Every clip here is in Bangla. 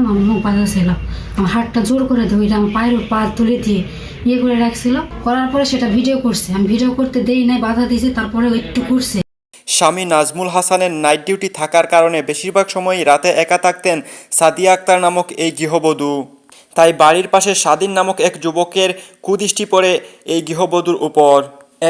করতেছিলাম, আমার মুখ বাধা ছিল, আমার হাতটা জোর করে দিয়ে ওইটা আমার পায়ের পা তুলে দিয়ে ইয়ে করে রাখছিল। করার পরে সেটা ভিডিও করছে, আমি ভিডিও করতে দেই নাই, বাধা দিয়েছি, তারপরে একটু করছে। স্বামী নাজমুল হাসানের নাইট ডিউটি থাকার কারণে বেশিরভাগ সময়ই রাতে একা থাকতেন সাদিয়া আক্তার নামক এই গৃহবধূ। তাই বাড়ির পাশে স্বাধীন নামক এক যুবকের কুদৃষ্টি পড়ে এই গৃহবধূর উপর।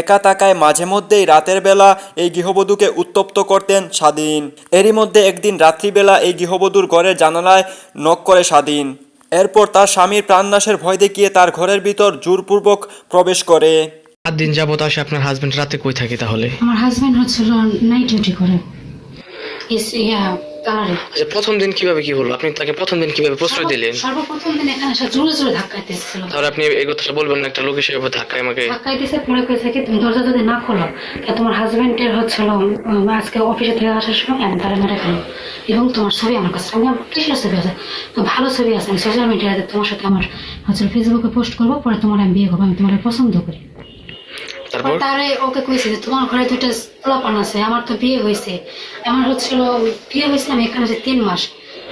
একা থাকায় মাঝে মধ্যেই রাতের বেলা এই গৃহবধূকে উত্তপ্ত করতেন স্বাধীন। এরই মধ্যে একদিন রাত্রিবেলা এই গৃহবধূর ঘরের জানালায় নক করে স্বাধীন। এরপর তার স্বামীর প্রাণনাশের ভয় দেখিয়ে তার ঘরের ভিতর জোরপূর্বক প্রবেশ করে। 7 দিন যাবত আসে আপনার হাজবেন্ড রাতে কই থাকে তাহলে? আমার হাজবেন্ড হচ্ছিল নাইট ডিউটি করে কালারে। আচ্ছা, প্রথম দিন কিভাবে কি হলো? আপনি তাকে প্রথম দিন কিভাবে প্রশ্রয় দিলেন? সর্বপ্রথম দিন এখানে এসে জোরে জোরে ধাক্কাইতেছিল। তাহলে আপনি এই কথাটা বলবেন না, একটা লোক হিসেবে ধাক্কায় আমাকে ধাক্কাইতেছে, পরে কইছে কি তুমি দরজা যদি না খোলো তোমার হাজবেন্ডের হচ্ছিল আজকে অফিসে থেকে আসার সময় আমি তারা মেরে ফেলো, এবং তোমার ছবি আমার কাছে, আমি কিসের ছবি আছে, ভালো ছবি আছে, আমি সোশ্যাল মিডিয়াতে তোমার সাথে আমার হচ্ছিল ফেসবুকে পোস্ট করবো, পরে তোমার আমি বিয়ে করবো, আমি তোমার পছন্দ করি। তারপর তারে ওকে কইছে যে তোমার ঘরে 2টা পোলাপান আছে, আমার তো বিয়ে হয়েছে, আমার হচ্ছিল বিয়ে হয়েছে আমি এখানে যে 3 মাস,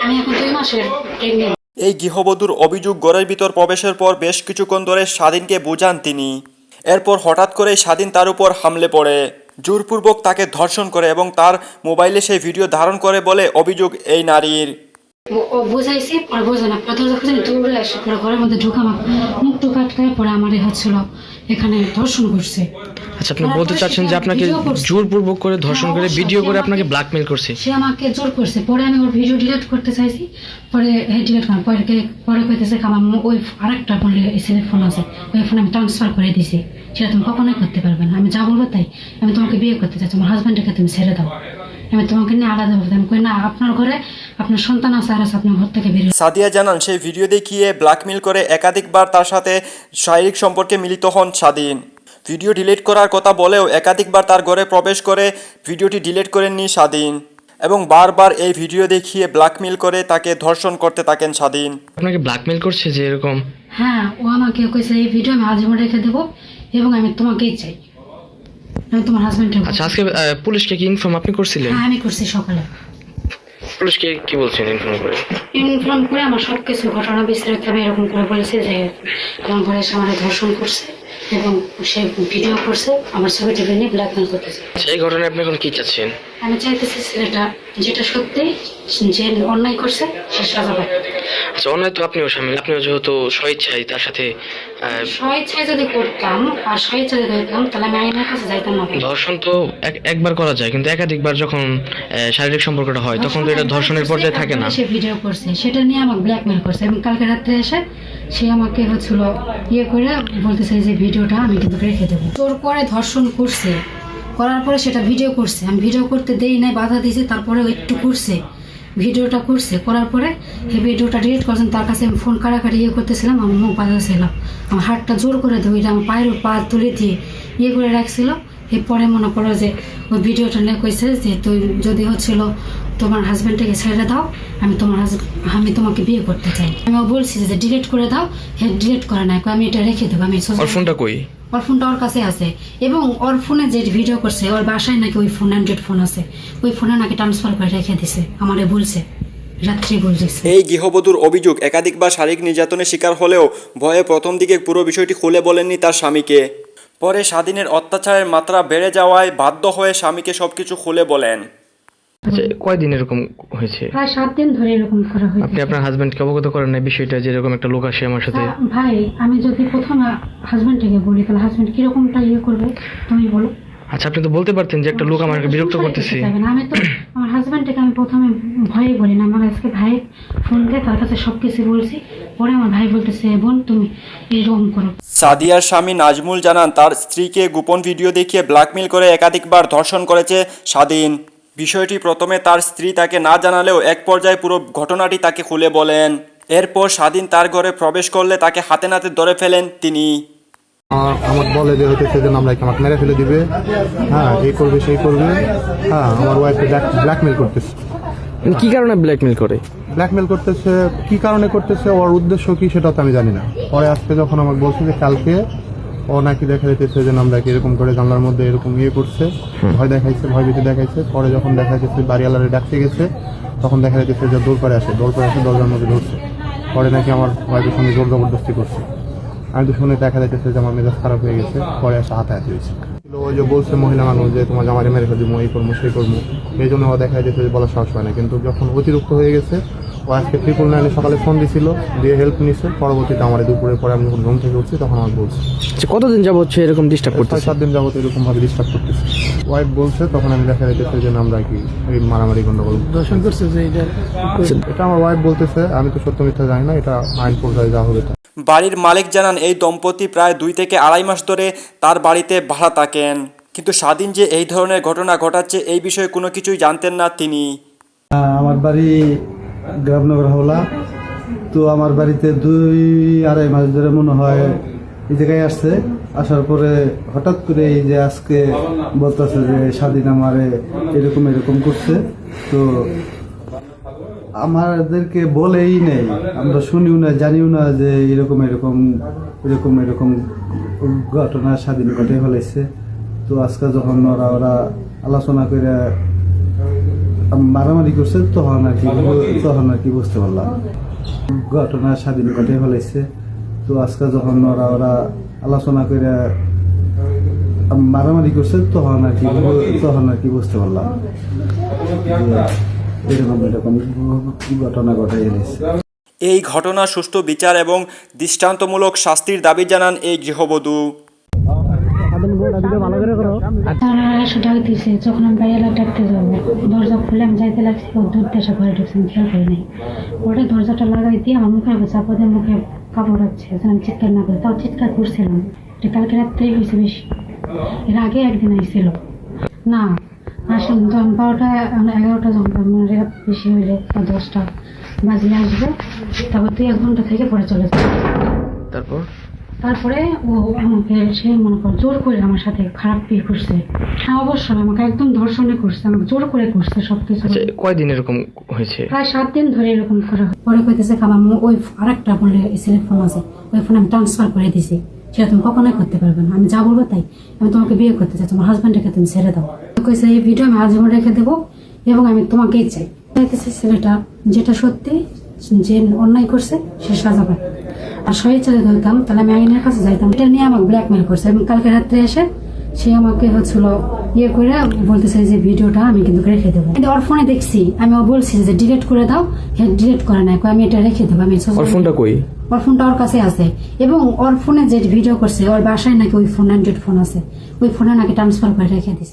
আমি এখন 2 মাসের প্রেগনেন্ট। এই গৃহবধূর অভিযোগ, ঘরের ভিতর প্রবেশের পর বেশ কিছুক্ষণ ধরে স্বাধীনকে বোঝান তিনি। এরপর হঠাৎ করেই স্বাধীন তার উপর হামলে পড়ে, জোরপূর্বক তাকে ধর্ষণ করে এবং তার মোবাইলে সেই ভিডিও ধারণ করে বলে অভিযোগ এই নারীর। ও বুঝাইছি, পরে বোঝে না, পরে দরজা খুঁজে দৌড়ে আসে, পরে ঘরের মধ্যে ঢুকা আমার মুখ টুক আটকায়, পরে আমার হচ্ছিল এখানে ধর্ষণ করছে। আচ্ছা, আপনি বলতে চাচ্ছেন যে আপনাকে জোরপূর্বক করে ধর্ষণ করে ভিডিও করে আপনাকে ব্ল্যাকমেল করছে? সে আমাকে জোর করছে, পরে আমি ওর ভিডিও ডিলিট করতে চাইছি, পরে ডিলিট করার পরে কইতেছে আমার ওই আরেকটা বললে ছেলের ফোন আছে, ওই ফোন আমি ট্রান্সফার করে দিছি, সেটা তুমি কখনোই করতে পারবে না, আমি যা বলবো তাই, আমি তোমাকে বিয়ে করতে চাই, তোমার হাজব্যান্ডকে তুমি ছেড়ে দাও, আমি তোমাকে নিয়ে আলাদা হতে, আমি কই না, আপনার ঘরে আপনার সন্তান আছে আর আছে, আপনার ঘর থেকে বেরিয়ে। সাদিয়া জানান সেই ভিডিও দেখিয়ে ব্ল্যাকমেল করে একাধিকবার তার সাথে শারীরিক সম্পর্কে মিলিত হন স্বাধীন। ভিডিও ডিলিট করার কথা বলেও একাধিকবার তার ঘরে প্রবেশ করে ভিডিওটি ডিলিট করেননি স্বাধীন, এবং বারবার এই ভিডিও দেখিয়ে ব্ল্যাকমেল করে তাকে ধর্ষণ করতে থাকেন স্বাধীন। আপনাকে ব্ল্যাকমেল করছে যে এরকম? হ্যাঁ, ও আমাকে কইছে এই ভিডিও আমি আজীবন রেখে দেবো এবং আমি তোমাকেই চাই, আমি তোমার হাজবেন্ডের। আচ্ছা, আজকে পুলিশকে কি ইনফর্ম আপনি করছিলেন? হ্যাঁ, আমি করছি সকালে। পুলিশকে কি বলছেন ইনফর্ম করে? ইনফর্ম করে আমার সবকিছু ঘটনা বিস্তারিত আমি এরকম করে বলেছি যে আমার ঘরে এসে আমার ধর্ষণ করছে এবং সে ভিডিও করছে, আমার ছবি টেবিল নিয়ে ব্ল্যাকমেল করতেছে। সেই ঘটনায় আপনি এখন কি চাচ্ছেন? আমি চাইতেছি ছেলেটা যেটা সত্যি যে অন্যায় করছে সে সাজা পায়। আচ্ছা, অন্যায় তো আপনিও সামিল, আপনিও যেহেতু স্বেচ্ছায় তার সাথে স্বেচ্ছায় যদি করতাম আর স্বেচ্ছায় যদি করতাম তাহলে আমি আইনের কাছে যাইতাম না। ধর্ষণ তো একবার করা যায়, কিন্তু একাধিকবার যখন শারীরিক সম্পর্কটা হয় তখন তো এটা ধর্ষণের পর্যায়ে থাকে না। সে ভিডিও করছে, সেটা নিয়ে আমাকে ব্ল্যাকমেল করছে এবং কালকে রাত্রে এসে সে আমাকে হচ্ছিল ইয়ে করে বলতেছে যে ভিডিওটা আমি কিন্তু রেখে দেবো, তোর পরে ধর্ষণ করছে, করার পরে সেটা ভিডিও করছে, আমি ভিডিও করতে দেই নাই, বাধা দিয়েছি, তারপরে একটু করছে, ভিডিওটা করছে, করার পরে এই ভিডিওটা ডিলিট করছেন, তার কাছে আমি ফোন কাড়াকাড়ি ইয়ে করতেছিলাম, আমার মুখ বাধা ছিল, আমার হাতটা জোর করে দিয়ে ওইটা আমার পায়ের পা তুলে দিয়ে ইয়ে করে রাখছিল। এরপরে মনে করো যে ওই ভিডিওটা নিয়ে কইছে যে তুই যদি হচ্ছিল তোমার হাজব্যান্ডটাকে ছেড়ে দাও, আমি তোমাকে বিয়ে করতে চাই। আমি বলছি যে ডিলিট করে দাও, হ্যাঁ ডিলিট করে নাই, আমি এটা রেখে দেবো, আমি ফোনটা কই? ওর ফোনটা ওর কাছে আছে, এবং ওর ফোনে যে ভিডিও করছে ওর বাসায় নাকি ওই ফোন অ্যান্ড্রয়েড ফোন আছে, ওই ফোনে নাকি ট্রান্সফার করে রেখে দিছে, আমারে বলছে রাত্রি বলছে। এই গৃহবধূর অভিযোগ একাধিকবার শারীরিক নির্যাতনের শিকার হলেও ভয়ে প্রথম দিকে পুরো বিষয়টি খুলে বলেননি তার স্বামীকে। পরে স্বাধীনের অত্যাচারের মাত্রা বেড়ে যাওয়ায় বাধ্য হয়ে স্বামীকে সবকিছু খুলে বলেন। আচ্ছা, কয়দিন এরকম হয়েছে? প্রায় 7 দিন ধরে এরকম করা হয়েছে। আপনি আপনার হাজবেন্ডকে অবগত করেন না বিষয়টা যে এরকম একটা লোক আসে আমার সাথে? ভাই, আমি যদি প্রথমে হাজবেন্ডকে বলি তাহলে হাজবেন্ড কিরকমটা ইয়ে করবে তুমি বলো। আচ্ছা, আপনি তো বলতে পারতেন যে একটা লোক আমাকে বিরক্ত করতেছে। আমি তো আমার হাজবেন্ডকে আমি প্রথমে ভয়ে বলি না, আমার আজকে ভাই ফোন দিয়ে তার কাছে সবকিছু বলছি, পরে আমার ভাই বলতেছে বোন তুমি এরকম করো। সাদিয়ার স্বামী নাজমুল জানান তার স্ত্রীকে গোপন ভিডিও দেখিয়ে ব্ল্যাকমেল করে একাধিকবার ধর্ষণ করেছে স্বাধীন। বিষয়টি প্রথমে তার স্ত্রী তাকে না জানালেও এক পর্যায়ে পুরো ঘটনাটি তাকে খুলে বলেন। এরপর স্বাধীন তার ঘরে প্রবেশ করলে তাকে হাতে নাতে ধরে ফেলেন তিনি। আমার বলে যে হইতেছে যে আমরা আমাকে মেরে ফেলে দিবে, হ্যাঁ এই করবে সেই করবে, হ্যাঁ আমার ওয়াইফকে ব্ল্যাকমেল করতেছে। কি কারণে ব্ল্যাকমেল করে? ব্ল্যাকমেল করতেছে কি কারণে করতেছে, ওর উদ্দেশ্য কি সেটা তো আমি জানি না। পরে আজকে যখন আমাকে বলছে যে কালকে ও নাকি দেখা যাইতেছে যে আমরা কি এরকম করে জানলার মধ্যে এরকম ইয়ে করছে, ভয় দেখাইছে, ভয় ভীতি দেখাইছে। পরে যখন দেখা যাচ্ছে বাড়িওয়ালারে ডাকতে গেছে, তখন দেখা যাইতেছে যে দৌড় করে আসে দরজার মধ্যে ধরছে। পরে নাকি আমার ওয়াইফের সঙ্গে জোর জবরদস্তি করছে। আমি তো শুনে দেখা যাইতেছে যে আমার মেজাজ খারাপ হয়ে গেছে। পরে এসে হাতাহাতি হয়েছে। ওই যে বলছে মহিলা মানুষ যে তোমার জামারে মেরে ফেলবো, এই করবো সেই করবো, এই জন্য ও দেখা যাচ্ছে যে বলার সাহস পায় না। কিন্তু যখন অতিরিক্ত হয়ে গেছে, ও আজকে 999 সকালে ফোন দিছিল, দিয়ে হেল্প নিচ্ছে। পরবর্তীতে আমার দুপুরের পরে আমি যখন ঘুম থেকে উঠছি তখন আমার বলছে। কতদিন যাবত হচ্ছে এরকম ডিস্টার্ব করতেছে? 6-7 দিন যাবত এরকম ভাবে ডিস্টার্ব করতেছে। ওয়াইফ বলছে, তখন আমি দেখা যাইতেছে যে আমরা কি এই মারামারি গন্ডগোল দর্শন করছে যে এটা আমার ওয়াইফ বলতেছে। আমি তো সত্য মিথ্যা জানি না, এটা আইন পর্যায়ে যা হবে তা। বাড়ির মালিক জানান এই দম্পতি প্রায় 2 থেকে আড়াই মাস ধরে তার বাড়িতে ভাড়া থাকেন, কিন্তু স্বাধীন যে এই ধরনের ঘটনা ঘটাচ্ছে এই বিষয়ে কোনো কিছুই জানতেন না তিনি। আমার বাড়ি গ্রামনগর হাওলা। তো আমার বাড়িতে 2-2.5 মাস ধরে মনে হয় এই জায়গায় আসছে। আসার পরে হঠাৎ করে এই যে আজকে বলতেছে যে স্বাধীন আমারে এরকম করছে। তো আমাদেরকে বলেই নেই, আমরা শুনিও না, জানিও না যে এরকম ঘটনা স্বাধীন ঘটে ফেলেছে। তো আজকে যখন ওরা আলোচনা করে মারামারি করছে, তখন আর কি বুঝতে পারলাম ঘটনা স্বাধীন ঘটে ফেলেছে। তো আজকে যখন ওরা আলোচনা করে মারামারি করছে, তখন আর কি বুঝতে পারলাম যে এরকম ঘটনা ঘটে গেছে। এই ঘটনা সুষ্ঠু বিচার এবং দৃষ্টান্তমূলক শাস্তির দাবি জানান এই গৃহবধূ। তারা 100 টাকা দিয়েছে। যখন আমি বাইরে ডাকতে যাবো, দরজা খুলে আমি যাইতে লাগছি, ও দূর দেশে ঘরে ঢুকছে, আমি খেয়াল করি নাই। ওটা দরজাটা লাগাই দিয়ে আমার মুখের উপর চাপাদের মুখে কাপড় রাখছে, আমি চিৎকার না করে। তাও চিৎকার করছিলাম। এটা কালকে রাত্রেই হয়েছে বেশি, এর আগে একদিন আইছিল না। আসলে 12টা 11টা যখন বেশি হইলে বা 10টা বাজিয়ে আসবে, তারপর 2-1 ঘন্টা থেকে পরে চলে যাবে। তারপরে ও আমাকে সেই মনে কর জোর করে আমার সাথে খারাপ বিয়ে করছে। হ্যাঁ অবশ্যই আমাকে একদম ধর্ষণে করছে, আমাকে জোর করে করছে সবকিছু। কয়দিন এরকম হয়েছে? প্রায় 7 দিন ধরে এরকম করা হয়। পরে কইতেছে আমার ওই আরেকটা বলে ছেলের ফোন আছে, ওই ফোন আমি ট্রান্সফার করে দিছি, সেটা তুমি কখনোই করতে পারবে না। আমি যা বলবো তাই, আমি তোমাকে বিয়ে করতে চাই, তোমার হাজব্যান্ডকে তুমি ছেড়ে দাও। কইছে এই ভিডিও আমি আজীবন রেখে দেবো এবং আমি তোমাকেই চাই। ছেলেটা যেটা সত্যি, যে অন্যায় করছে সে সাজা পায়। আর স্বেচ্ছায় ধরতাম তাহলে আমি আইনের কাছে যাইতাম। এটা নিয়ে আমাকে ব্ল্যাকমেল করছে এবং কালকে রাত্রে এসে সে আমাকে হচ্ছিল ইয়ে করে বলতেছে যে ভিডিওটা আমি কিন্তু রেখে দেবো। কিন্তু ওর ফোনে দেখছি, আমি ও বলছি যে ডিলিট করে দাও, হ্যাঁ ডিলিট করে নাই, আমি এটা রেখে দেবো। আমি ওর ফোনটা কই? ওর ফোনটা ওর কাছে আছে এবং ওর ফোনে যে ভিডিও করছে ওর বাসায় নাকি ওই ফোন অ্যান্ড্রয়েড ফোন আছে, ওই ফোনে নাকি ট্রান্সফার করে রেখে দিচ্ছে।